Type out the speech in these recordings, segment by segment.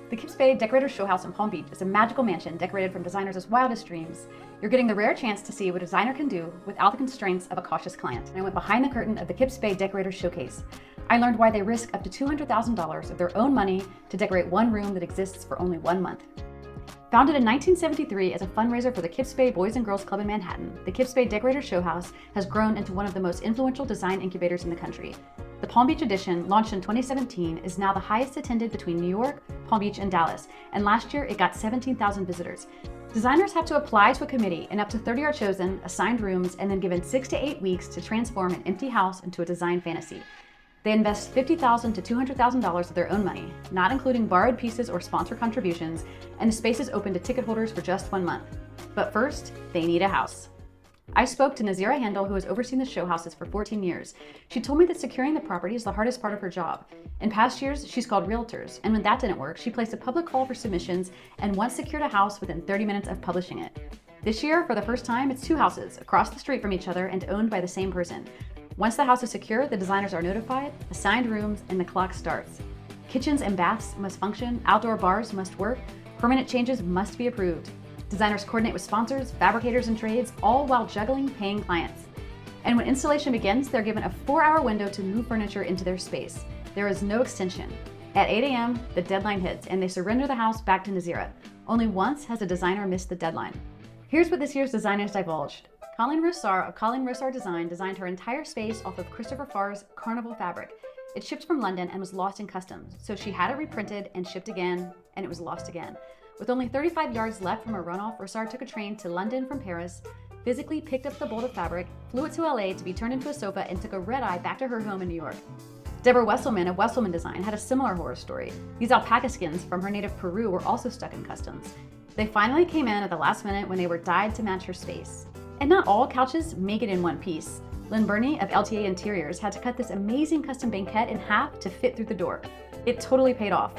The Kips Decorator Show House in Palm Beach is a magical mansion decorated from designers' wildest dreams. You're getting the rare chance to see what a designer can do without the constraints of a cautious client. I went behind the curtain of the Kips Decorator Showcase. I learned why they risk up to $200,000 of their own money to decorate one room that exists for only 1 month. Founded in 1973 as a fundraiser for the Kips Boys and Girls Club in Manhattan, the Kips Decorator Show House has grown into one of the most influential design incubators in the country. The Palm Beach edition, launched in 2017, is now the highest attended between New York, Palm Beach, and Dallas, and last year it got 17,000 visitors. Designers have to apply to a committee, and up to 30 are chosen, assigned rooms, and then given 6 to 8 weeks to transform an empty house into a design fantasy. They invest $50,000 to $200,000 of their own money, not including borrowed pieces or sponsor contributions, and the space is open to ticket holders for just 1 month. But first, they need a house. I spoke to Nazira Handel, who has overseen the show houses for 14 years. She told me that securing the property is the hardest part of her job. In past years, she's called realtors, and when that didn't work, she placed a public call for submissions and once secured a house within 30 minutes of publishing it. This year, for the first time, it's 2 houses across the street from each other and owned by the same person. Once the house is secure, the designers are notified, assigned rooms, and the clock starts. Kitchens and baths must function, outdoor bars must work, permanent changes must be approved. Designers coordinate with sponsors, fabricators, and trades, all while juggling paying clients. And when installation begins, they're given a 4-hour window to move furniture into their space. There is no extension. At 8 a.m., the deadline hits, and they surrender the house back to Nazira. Only once has a designer missed the deadline. Here's what this year's designers divulged. Colleen Rosar of Colleen Rosar Design designed her entire space off of Christopher Farr's Carnival fabric. It shipped from London and was lost in customs, so she had it reprinted and shipped again, and it was lost again. With only 35 yards left from her runoff, Rosar took a train to London from Paris, physically picked up the bolt of fabric, flew it to LA to be turned into a sofa, and took a red-eye back to her home in New York. Deborah Wesselman of Wesselman Design had a similar horror story. These alpaca skins from her native Peru were also stuck in customs. They finally came in at the last minute when they were dyed to match her space. And not all couches make it in one piece. Lynn Burney of LTA Interiors had to cut this amazing custom banquette in half to fit through the door. It totally paid off.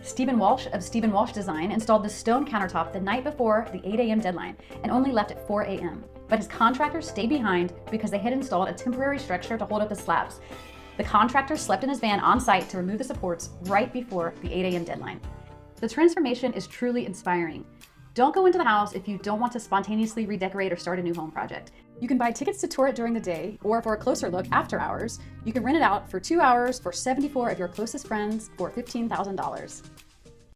Stephen Walsh of Stephen Walsh Design installed the stone countertop the night before the 8 a.m. deadline and only left at 4 a.m. But his contractors stayed behind because they had installed a temporary structure to hold up the slabs. The contractor slept in his van on site to remove the supports right before the 8 a.m. deadline. The transformation is truly inspiring. Don't go into the house if you don't want to spontaneously redecorate or start a new home project. You can buy tickets to tour it during the day, or for a closer look after hours, you can rent it out for 2 hours for 74 of your closest friends for $15,000.